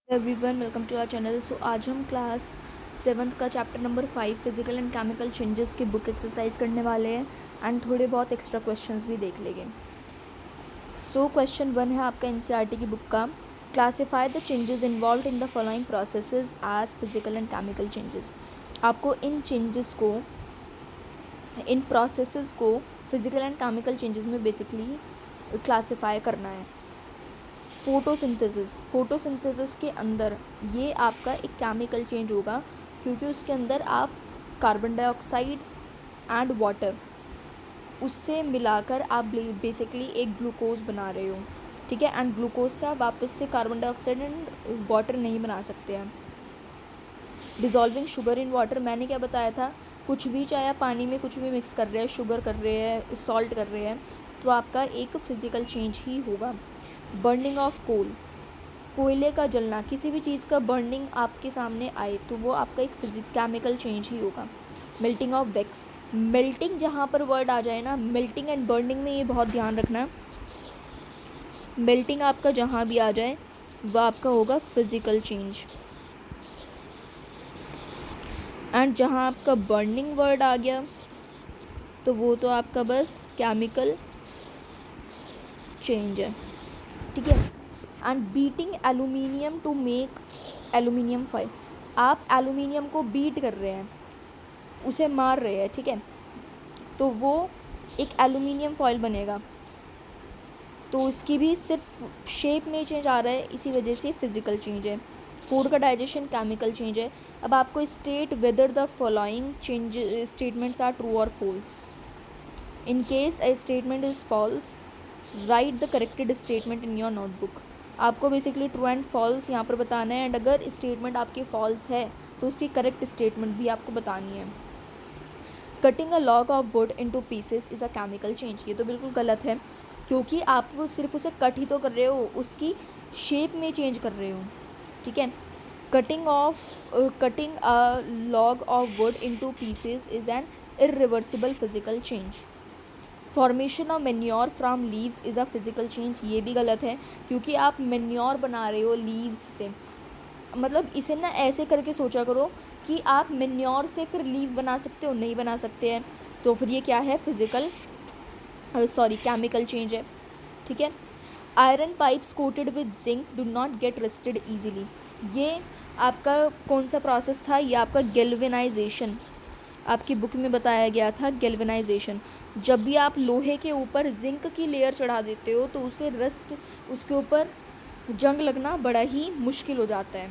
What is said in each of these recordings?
Everyone welcome to our channel. So आज हम class 7th का chapter number 5 physical and chemical changes की book exercise करने वाले हैं एंड थोड़े बहुत एक्स्ट्रा क्वेश्चंस भी देख लेंगे। सो क्वेश्चन 1 है आपका एनसीईआरटी की बुक का। Classify the changes involve in the following processes as physical and chemical changes. आपको इन चेंजेस को, इन प्रोसेसेस को फिजिकल एंड केमिकल चेंजेस में बेसिकली क्लासिफाई करना है। फोटोसिंथेसिस के अंदर ये आपका एक केमिकल चेंज होगा, क्योंकि उसके अंदर आप कार्बन डाइऑक्साइड एंड वाटर उससे मिलाकर आप बेसिकली एक ग्लूकोज बना रहे हो, ठीक है। एंड ग्लूकोज से आप वापस से कार्बन डाइऑक्साइड एंड वाटर नहीं बना सकते हैं। डिज़ोल्विंग शुगर इन वाटर, मैंने क्या बताया था, कुछ भी, चाहे आप पानी में कुछ भी मिक्स कर रहे हैं, शुगर कर रहे हैं, सॉल्ट कर रहे हैं, तो आपका एक फिजिकल चेंज ही होगा। बर्निंग ऑफ कोयले का जलना, किसी भी चीज़ का बर्निंग आपके सामने आए तो वो आपका एक केमिकल चेंज ही होगा। मेल्टिंग ऑफ वैक्स, मेल्टिंग जहाँ पर वर्ड आ जाए ना, मेल्टिंग एंड बर्निंग में ये बहुत ध्यान रखना। मेल्टिंग आपका जहाँ भी आ जाए वह आपका होगा फिजिकल चेंज, एंड जहाँ आपका बर्निंग वर्ड आ गया तो वो तो आपका बस केमिकल चेंज है, ठीक है। And beating aluminium to make aluminium foil, आप एलुमिनियम को बीट कर रहे हैं, उसे मार रहे हैं, ठीक है, तो वो एक एलुमिनियम फॉयल बनेगा। तो उसकी भी सिर्फ शेप में चेंज आ रहा है, इसी वजह से फिजिकल चेंज है। फूड का डाइजेशन केमिकल चेंज है। अब आपको state whether the following change statements are true और false. In case a statement is false, write the corrected statement in your notebook. आपको बेसिकली ट्रू एंड फॉल्स यहाँ पर बताना है, एंड अगर स्टेटमेंट आपकी फॉल्स है तो उसकी करेक्ट स्टेटमेंट भी आपको बतानी है। Cutting a log of would into pieces is a chemical change, ये तो बिल्कुल गलत है, क्योंकि आप सिर्फ उसे कट ही तो कर रहे हो, उसकी शेप में चेंज कर रहे हो, ठीक है। Cutting a log of would into pieces is an irreversible physical change. Formation of manure from leaves is a physical change, ये भी गलत है, क्योंकि आप मेन्योर बना रहे हो लीव्स से। मतलब इसे ना ऐसे करके सोचा करो कि आप मेन्योर से फिर लीव बना सकते हो, नहीं बना सकते हैं, तो फिर ये क्या है, केमिकल चेंज है, ठीक है। Iron pipes coated with zinc do not get rusted easily, ये आपका कौन सा प्रोसेस था, ये आपका गैल्वेनाइजेशन, आपकी बुक में बताया गया था गैल्वेनाइजेशन। जब भी आप लोहे के ऊपर जिंक की लेयर चढ़ा देते हो तो उसे रस्ट, उसके ऊपर जंग लगना बड़ा ही मुश्किल हो जाता है।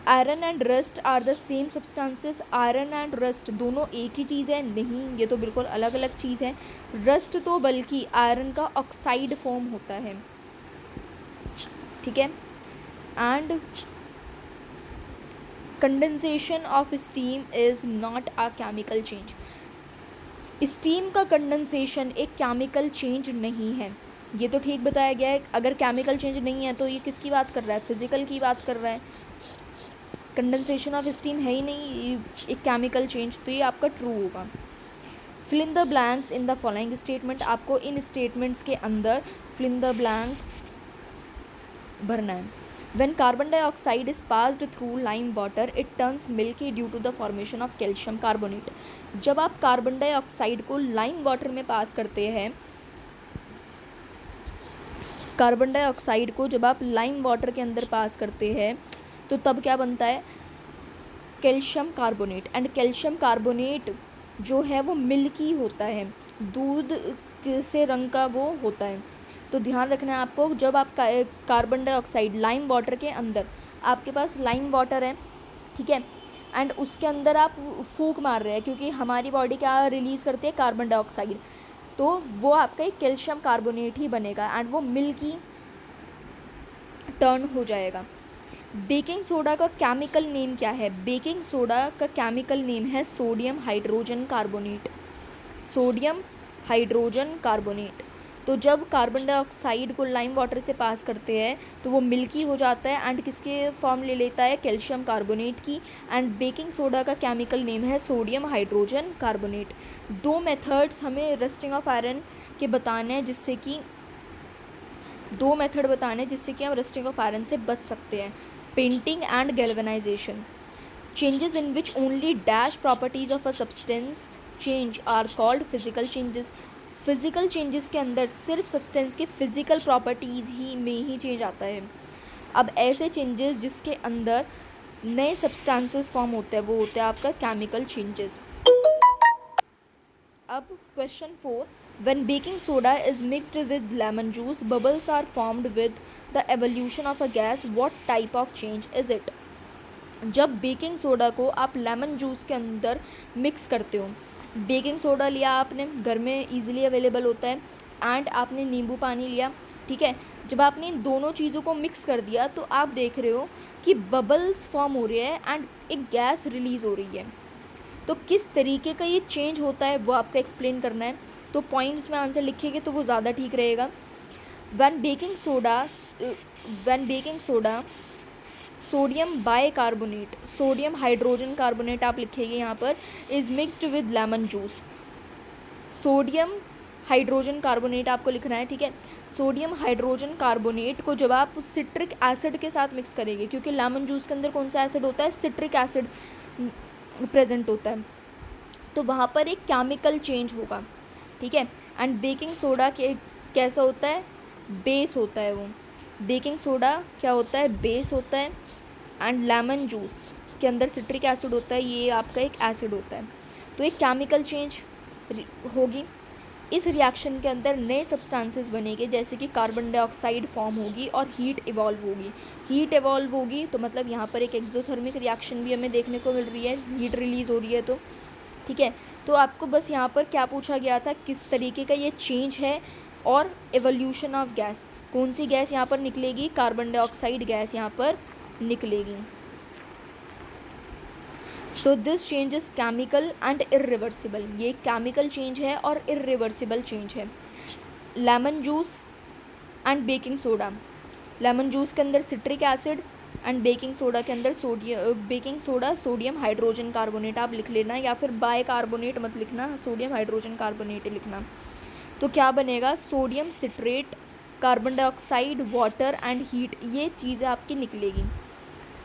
Iron and rust are the same substances, iron and rust दोनों एक ही चीज़ है? नहीं, ये तो बिल्कुल अलग अलग चीज़ है। रस्ट तो बल्कि आयरन का ऑक्साइड फॉर्म होता है, ठीक है। And condensation of steam is not a chemical change, steam का कंडेंसेशन एक केमिकल चेंज नहीं है, ये तो ठीक बताया गया है। अगर केमिकल चेंज नहीं है तो ये किसकी बात कर रहा है, फिजिकल की बात कर रहा है। कंडेंसेशन ऑफ स्टीम है ही नहीं एक केमिकल चेंज, तो ये आपका ट्रू होगा। Fill in the blanks in the following statement, आपको इन स्टेटमेंट्स के अंदर फिल इन द ब्लैंक्स भरना है। When carbon dioxide is passed through lime water, it turns milky due to the formation of calcium carbonate. जब आप carbon dioxide को lime water में पास करते हैं, कार्बन डाइऑक्साइड को जब आप लाइम वाटर के अंदर पास करते हैं तो तब क्या बनता है, calcium carbonate. And calcium carbonate जो है वो मिल्की होता है, दूध से रंग का वो होता है। तो ध्यान रखना है आपको, जब आप कार्बन डाइऑक्साइड लाइम वाटर के अंदर, आपके पास लाइम वाटर है, ठीक है, एंड उसके अंदर आप फूंक मार रहे हैं, क्योंकि हमारी बॉडी क्या रिलीज़ करती है, कार्बन डाइऑक्साइड, तो वो आपका एक कैल्शियम कार्बोनेट ही बनेगा एंड वो मिल्की टर्न हो जाएगा। बेकिंग सोडा का केमिकल नेम क्या है, बेकिंग सोडा का केमिकल नेम है sodium hydrogen carbonate, sodium hydrogen carbonate. तो जब कार्बन डाइऑक्साइड को लाइम वाटर से पास करते हैं तो वो मिल्की हो जाता है एंड किसके फॉर्म ले लेता है, कैल्शियम कार्बोनेट की। एंड बेकिंग सोडा का केमिकल नेम है सोडियम हाइड्रोजन कार्बोनेट। दो मेथड्स हमें रस्टिंग ऑफ आयरन के बताने हैं, जिससे कि हम रस्टिंग ऑफ आयरन से बच सकते हैं। painting and galvanization. Changes in which only dash properties of a substance change are called physical changes. Physical changes के अंदर सिर्फ सब्सटेंस के फिजिकल प्रॉपर्टीज़ ही में ही चेंज आता है. अब ऐसे चेंजेस जिसके अंदर नए सब्सटेंसेस फॉर्म होते हैं वो होते हैं आपका केमिकल चेंजेस. अब question 4, when baking soda is mixed with lemon juice, bubbles are formed with the evolution of a gas. What type of change is it? जब बेकिंग सोडा को आप लेमन जूस के अंदर मिक्स करते हो, baking soda लिया आपने, घर में इजीली अवेलेबल होता है, एंड आपने नींबू पानी लिया, ठीक है. जब आपने इन दोनों चीज़ों को मिक्स कर दिया तो आप देख रहे हो कि बबल्स फॉर्म हो रहे हैं एंड एक गैस रिलीज़ हो रही है. तो किस तरीके का ये चेंज होता है वो आपको एक्सप्लेन करना है. तो पॉइंट्स में आंसर लिखेंगे तो वो ज़्यादा ठीक रहेगा. When baking soda sodium bicarbonate, sodium hydrogen carbonate आप लिखेंगे यहाँ पर, is mixed with lemon juice. Sodium hydrogen carbonate आपको लिखना है, ठीक है. सोडियम हाइड्रोजन कार्बोनेट को जब आप सिट्रिक एसिड के साथ मिक्स करेंगे, क्योंकि लेमन जूस के अंदर कौन सा एसिड होता है, सिट्रिक एसिड प्रेजेंट होता है, तो वहाँ पर एक केमिकल चेंज होगा, ठीक है. एंड बेकिंग सोडा के कैसा होता है, बेस होता है वो. बेकिंग सोडा क्या होता है, बेस होता है, एंड लेमन जूस के अंदर सिट्रिक एसिड होता है, ये आपका एक एसिड होता है. तो एक केमिकल चेंज होगी. इस रिएक्शन के अंदर नए सब्सटेंसेस बनेंगे, जैसे कि कार्बन डाइऑक्साइड फॉर्म होगी और हीट इवॉल्व होगी. हीट इवॉल्व होगी तो मतलब यहाँ पर एक एक्सोथर्मिक रिएक्शन भी हमें देखने को मिल रही है, हीट रिलीज़ हो रही है, तो ठीक है. तो आपको बस यहाँ पर क्या पूछा गया था, किस तरीके का ये चेंज है, और एवोल्यूशन ऑफ गैस, कौन सी गैस यहाँ पर निकलेगी, कार्बन डाइऑक्साइड गैस यहाँ पर निकलेगी. So this change is chemical and irreversible. ये केमिकल चेंज है और इरिवर्सिबल चेंज है. Lemon juice and baking soda, lemon juice के अंदर citric acid and baking soda के अंदर सोडियम हाइड्रोजन कार्बोनेट आप लिख लेना, या फिर बाइकार्बोनेट मत लिखना, सोडियम हाइड्रोजन कार्बोनेट लिखना. तो क्या बनेगा, sodium citrate, carbon dioxide, water and heat, ये चीज़ें आपकी निकलेगी.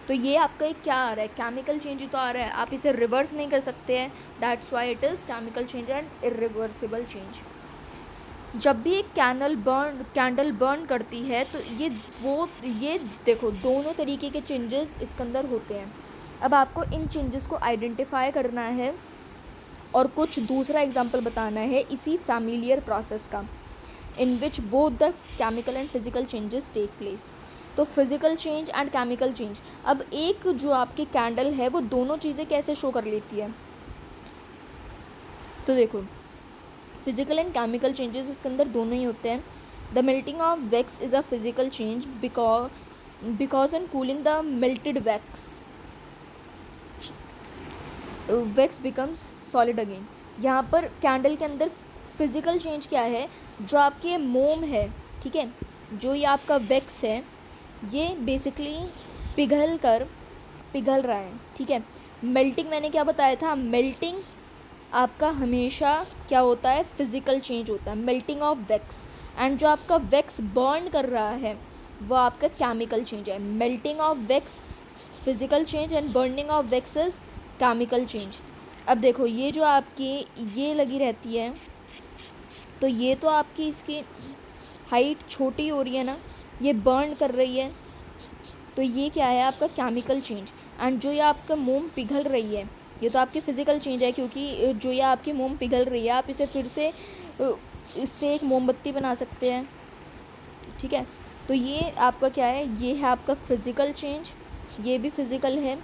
तो ये आपका एक क्या आ रहा है, केमिकल चेंज ही तो आ रहा है, आप इसे रिवर्स नहीं कर सकते हैं. That's why it is chemical change and irreversible change. जब भी एक कैंडल बर्न करती है तो ये देखो दोनों तरीके के चेंजेस इसके अंदर होते हैं. अब आपको इन चेंजेस को आइडेंटिफाई करना है और कुछ दूसरा एग्जांपल बताना है इसी फैमिलियर प्रोसेस का, in which both the chemical and physical changes take place. तो physical change and chemical change. अब एक जो आपकी कैंडल है वो दोनों चीज़ें कैसे शो कर लेती है, तो देखो फिजिकल एंड केमिकल चेंजेस इसके अंदर दोनों ही होते हैं. The melting of wax is a physical change because on cooling the melted wax becomes solid again. यहाँ पर कैंडल के अंदर फिजिकल चेंज क्या है, जो आपके मोम है, ठीक है, जो ये आपका वैक्स है, ये बेसिकली पिघल रहा है, ठीक है. मेल्टिंग मैंने क्या बताया था, मेल्टिंग आपका हमेशा क्या होता है, फिजिकल चेंज होता है, मेल्टिंग ऑफ वैक्स. एंड जो आपका वैक्स बर्न कर रहा है वो आपका केमिकल चेंज है. Melting of wax physical change and burning of wax is chemical change. अब देखो ये जो आपकी ये लगी रहती है, तो ये तो आपकी इसकी हाइट छोटी हो रही है ना, ये बर्न कर रही है, तो ये क्या है आपका केमिकल चेंज. एंड जो ये आपका मोम पिघल रही है, ये तो आपकी फ़िज़िकल चेंज है, क्योंकि जो ये आपकी मोम पिघल रही है आप इसे फिर से इससे एक मोमबत्ती बना सकते हैं, ठीक है. तो ये आपका क्या है, ये है आपका फ़िज़िकल चेंज, ये भी फ़िज़िकल है.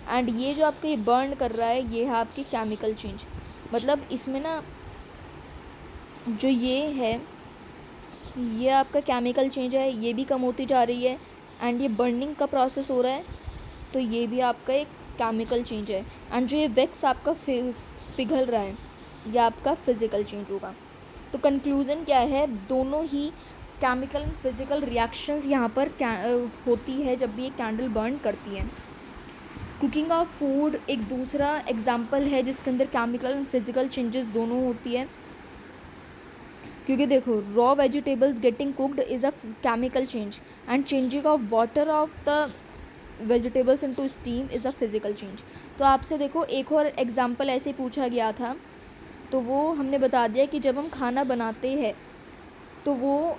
एंड ये जो आपका ये बर्न कर रहा है ये है आपकी केमिकल चेंज. मतलब इसमें ना जो ये है ये आपका केमिकल चेंज है, ये भी कम होती जा रही है, एंड ये बर्निंग का प्रोसेस हो रहा है, तो ये भी आपका एक केमिकल चेंज है. एंड जो ये वैक्स आपका पिघल रहा है ये आपका फिज़िकल चेंज होगा. तो कंक्लूज़न क्या है, दोनों ही केमिकल एंड फिज़िकल रिएक्शंस यहाँ पर होती है जब भी ये कैंडल बर्न करती है. कुकिंग ऑफ फूड एक दूसरा एग्जाम्पल है जिसके अंदर केमिकल एंड फिज़िकल चेंजेस दोनों होती है. क्योंकि देखो raw vegetables getting cooked is a chemical change, and changing of water of the vegetables into steam is a physical change. तो आपसे देखो एक और एग्जांपल ऐसे पूछा गया था, तो वो हमने बता दिया कि जब हम खाना बनाते हैं तो वो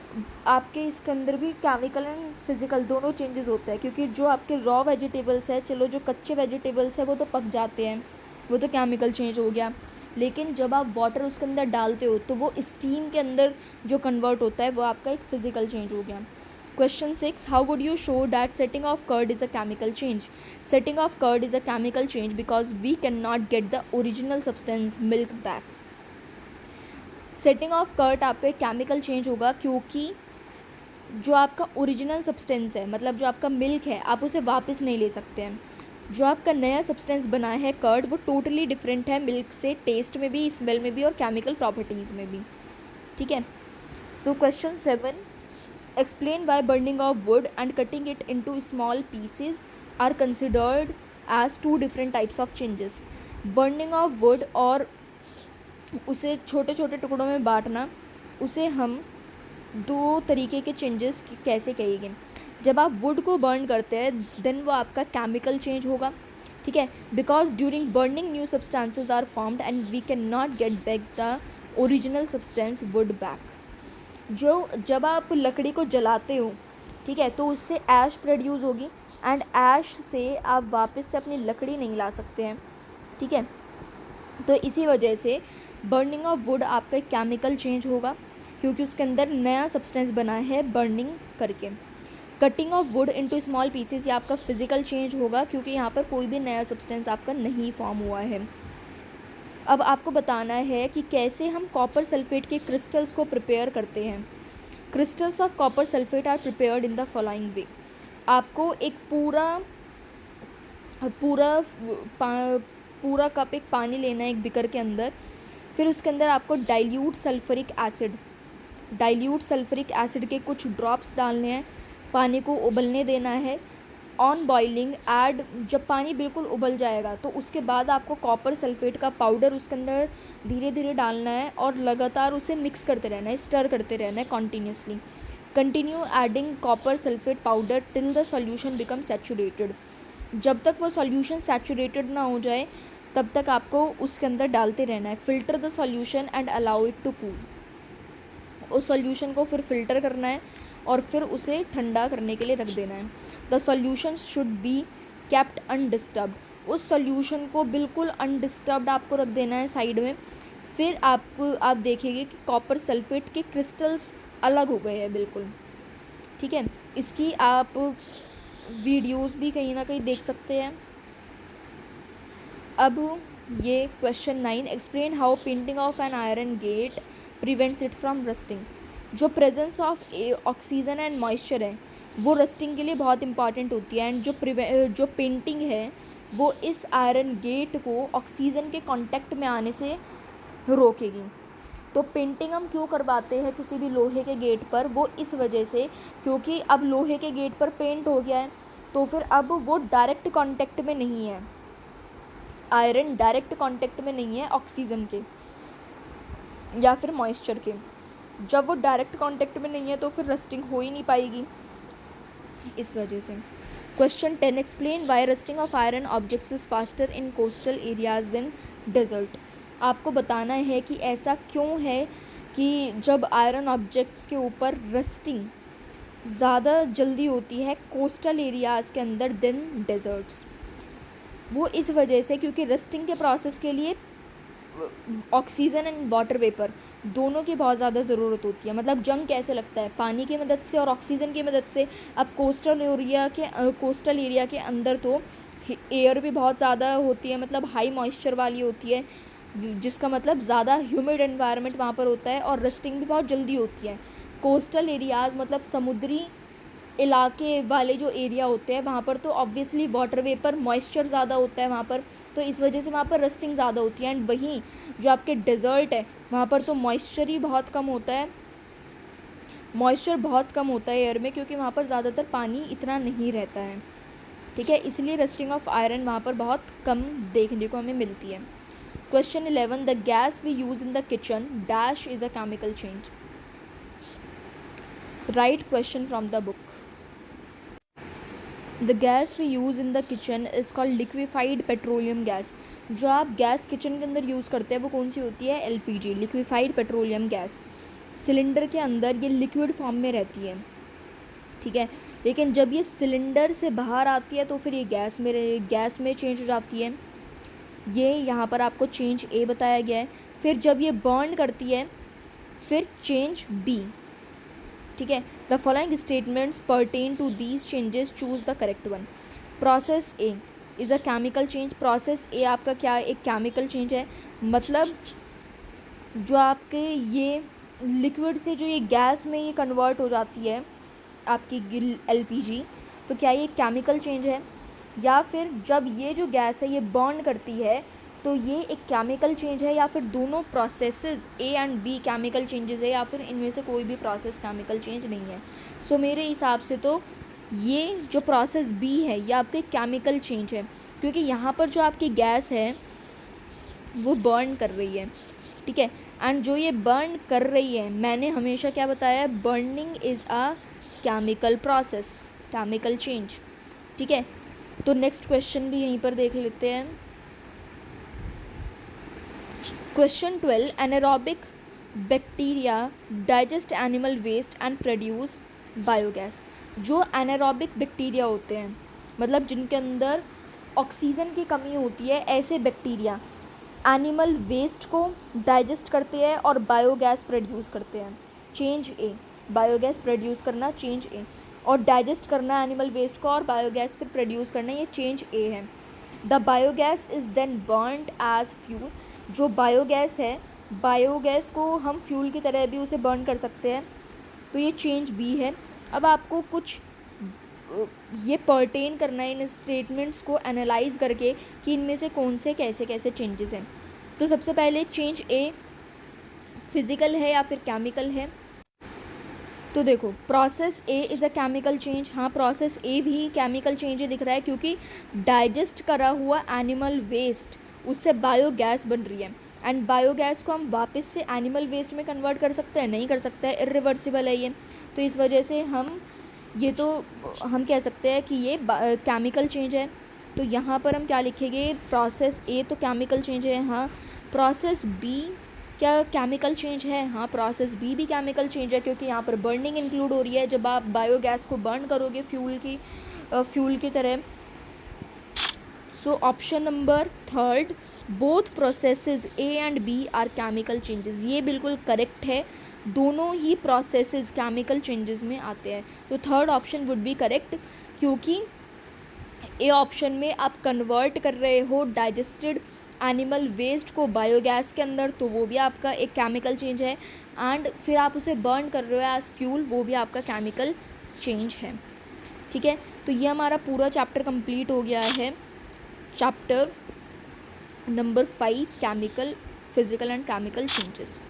आपके इसके अंदर भी केमिकल एंड फिजिकल दोनों चेंजेस होते हैं, क्योंकि जो आपके रॉ वेजिटेबल्स है, चलो जो कच्चे वेजिटेबल्स है वो तो पक जाते हैं, वो तो केमिकल चेंज हो गया, लेकिन जब आप वाटर उसके अंदर डालते हो तो वो स्टीम के अंदर जो कन्वर्ट होता है वो आपका एक फिजिकल चेंज हो गया। Question 6, how would you show that setting of curd is a chemical change? Setting of curd is a chemical change because we can not get the original substance milk back. Setting of curd आपका एक chemical change होगा क्योंकि जो आपका original substance है, मतलब जो आपका मिल्क है, आप उसे वापस नहीं ले सकते हैं। जो आपका नया सब्सटेंस बना है कर्ड, वो टोटली डिफरेंट है मिल्क से, टेस्ट में भी, स्मेल में भी और केमिकल प्रॉपर्टीज़ में भी। ठीक है। So question 7, explain why burning of wood and cutting it into small pieces are considered as two different types of changes. Burning of wood और उसे छोटे छोटे टुकड़ों में बांटना, उसे हम दो तरीके के चेंजेस कैसे कहेंगे। जब आप वुड को बर्न करते हैं देन वो आपका केमिकल चेंज होगा। ठीक है, because during burning new substances are formed and we can not get back the original substance wood back. जो जब आप लकड़ी को जलाते हो, ठीक है, तो उससे ऐश प्रोड्यूस होगी एंड ऐश से आप वापस से अपनी लकड़ी नहीं ला सकते हैं। ठीक है, तो इसी वजह से बर्निंग ऑफ वुड आपका एक केमिकल चेंज होगा क्योंकि उसके अंदर नया सब्सटेंस बना है बर्निंग करके। Cutting of would into small pieces, ये आपका फिजिकल चेंज होगा क्योंकि यहाँ पर कोई भी नया सब्सटेंस आपका नहीं फॉर्म हुआ है। अब आपको बताना है कि कैसे हम कॉपर सल्फेट के क्रिस्टल्स को प्रिपेयर करते हैं। Crystals of copper sulphate are prepared in the following way. आपको एक पूरा पूरा पूरा कप एक पानी लेना है एक बिकर के अंदर, फिर उसके अंदर आपको डाइल्यूट सल्फ्यूरिक एसिड के कुछ ड्रॉप्स डालने हैं, पानी को उबलने देना है। ऑन बॉइलिंग ऐड, जब पानी बिल्कुल उबल जाएगा तो उसके बाद आपको कॉपर सल्फेट का पाउडर उसके अंदर धीरे धीरे डालना है और लगातार उसे मिक्स करते रहना है, स्टर करते रहना है continuously. Continue adding copper sulphate powder till the solution become saturated. जब तक वो सॉल्यूशन सैचुरेटेड ना हो जाए तब तक आपको उसके अंदर डालते रहना है। Filter the solution and allow it to cool. उस सॉल्यूशन को फिर फिल्टर करना है और फिर उसे ठंडा करने के लिए रख देना है। The solution should be kept undisturbed. उस सॉल्यूशन को बिल्कुल अनडिस्टर्ब्ड आपको रख देना है साइड में। फिर आप देखेंगे कि कॉपर सल्फेट के क्रिस्टल्स अलग हो गए हैं बिल्कुल। ठीक है, इसकी आप वीडियोस भी कहीं ना कहीं देख सकते हैं। अब ये question 9, explain how painting of an iron gate prevents it from rusting. जो presence of oxygen and moisture है वो रस्टिंग के लिए बहुत इंपॉर्टेंट होती है, एंड जो पेंटिंग है वो इस आयरन गेट को ऑक्सीजन के कांटेक्ट में आने से रोकेगी। तो पेंटिंग हम क्यों करवाते हैं किसी भी लोहे के गेट पर, वो इस वजह से क्योंकि अब लोहे के गेट पर पेंट हो गया है तो फिर अब वो डायरेक्ट कांटेक्ट में नहीं है, आयरन डायरेक्ट कांटेक्ट में नहीं है ऑक्सीजन के या फिर मॉइस्चर के। जब वो डायरेक्ट कांटेक्ट में नहीं है तो फिर रस्टिंग हो ही नहीं पाएगी इस वजह से। Question 10, explain why rusting of iron objects is faster in coastal areas than desert. आपको बताना है कि ऐसा क्यों है कि जब आयरन ऑब्जेक्ट्स के ऊपर रस्टिंग ज़्यादा जल्दी होती है कोस्टल एरियाज़ के अंदर देन डेजर्ट्स। वो इस वजह से क्योंकि रस्टिंग के प्रोसेस के लिए ऑक्सीजन एंड वाटर वेपर दोनों की बहुत ज़्यादा ज़रूरत होती है। मतलब जंग कैसे लगता है, पानी की मदद से और ऑक्सीजन की मदद से। अब कोस्टल एरिया के अंदर तो एयर भी बहुत ज़्यादा होती है, मतलब हाई मॉइस्चर वाली होती है, जिसका मतलब ज़्यादा ह्यूमिड एनवायरनमेंट वहाँ पर होता है और रस्टिंग भी बहुत जल्दी होती है। कोस्टल एरियाज़ मतलब समुद्री इलाके वाले जो एरिया होते हैं वहाँ पर तो ऑब्वियसली वाटर वेपर मॉइस्चर ज़्यादा होता है वहाँ पर, तो इस वजह से वहाँ पर रस्टिंग ज़्यादा होती है। एंड वहीं जो आपके डेजर्ट है वहाँ पर तो मॉइस्चर ही बहुत कम होता है, मॉइस्चर बहुत कम होता है एयर में क्योंकि वहाँ पर ज़्यादातर पानी इतना नहीं रहता है। ठीक है, इसलिए रस्टिंग ऑफ आयरन वहाँ पर बहुत कम देखने को हमें मिलती है। Question 11, the gas we use in the kitchen dash is a chemical change. Write question from the book. The gas we use in the kitchen is called liquefied petroleum gas. जो आप गैस किचन के अंदर use करते हैं वो कौन सी होती है? LPG, liquefied petroleum gas. Cylinder के अंदर ये लिक्विड फॉर्म में रहती है, ठीक है, लेकिन जब ये सिलेंडर से बाहर आती है तो फिर ये गैस में चेंज हो जाती है। ये यहाँ पर आपको चेंज ए बताया गया है। फिर जब ये बर्न करती है फिर चेंज बी, ठीक है। The following statements pertain to these changes, choose the correct one. Process A is a chemical change. Process A आपका क्या, एक केमिकल चेंज है। मतलब जो आपके ये लिक्विड से जो ये गैस में ये कन्वर्ट हो जाती है आपकी LPG, तो क्या ये केमिकल चेंज है? या फिर जब ये जो गैस है ये बर्न करती है तो ये एक केमिकल चेंज है, या फिर दोनों processes A and B chemical changes है, या फिर इनमें से कोई भी प्रोसेस केमिकल चेंज नहीं है? सो मेरे हिसाब से तो ये जो प्रोसेस B है ये आपके केमिकल चेंज है, क्योंकि यहाँ पर जो आपकी गैस है वो बर्न कर रही है, ठीक है। एंड जो ये बर्न कर रही है, मैंने हमेशा क्या बताया, burning is a chemical process, chemical change, ठीक है। तो नेक्स्ट क्वेश्चन भी यहीं पर देख लेते हैं। Question 12, anaerobic bacteria digest animal waste and produce biogas. जो एनारोबिक बैक्टीरिया होते हैं, मतलब जिनके अंदर ऑक्सीजन की कमी होती है, ऐसे बैक्टीरिया एनिमल वेस्ट को डाइजेस्ट करते हैं और बायोगैस प्रोड्यूस करते हैं। चेंज ए, बायोगैस प्रोड्यूस करना चेंज ए, और डाइजेस्ट करना एनिमल वेस्ट को और बायोगैस फिर प्रोड्यूस करना, ये चेंज ए है। The biogas is then burned as fuel. जो बायोगैस है, बायोगैस को हम फ्यूल की तरह भी उसे बर्न कर सकते हैं, तो ये चेंज बी है। अब आपको कुछ ये पर्टेन करना है इन स्टेटमेंट्स को एनालाइज करके कि इनमें से कौन से कैसे कैसे चेंजेस हैं। तो सबसे पहले चेंज ए फिज़िकल है या फिर केमिकल है? तो देखो, process A is a chemical change. हाँ, प्रोसेस ए भी केमिकल चेंज दिख रहा है, क्योंकि डाइजेस्ट करा हुआ एनिमल वेस्ट उससे बायोगैस बन रही है, एंड बायोगैस को हम वापस से एनिमल वेस्ट में कन्वर्ट कर सकते हैं? नहीं कर सकते हैं, इरिवर्सिबल है ये। तो इस वजह से हम कह सकते हैं कि ये केमिकल चेंज है। तो यहाँ पर हम क्या लिखेंगे, प्रोसेस ए तो केमिकल चेंज है, हाँ। प्रोसेस बी क्या केमिकल चेंज है? हाँ, प्रोसेस बी भी केमिकल चेंज है, क्योंकि यहाँ पर बर्निंग इंक्लूड हो रही है। जब आप बायोगैस को बर्न करोगे फ्यूल की तरह। So option number third, both processes A and B are chemical changes, ये बिल्कुल करेक्ट है। दोनों ही प्रोसेसेस केमिकल चेंजेस में आते हैं, तो third option would be correct, क्योंकि ए ऑप्शन में आप कन्वर्ट कर रहे हो डाइजेस्टेड एनिमल वेस्ट को बायोगैस के अंदर, तो वो भी आपका एक केमिकल चेंज है, एंड फिर आप उसे बर्न कर रहे हो एज फ्यूल, वो भी आपका केमिकल चेंज है, ठीक है। तो ये हमारा पूरा चैप्टर कंप्लीट हो गया है, chapter number 5, chemical, physical and chemical changes.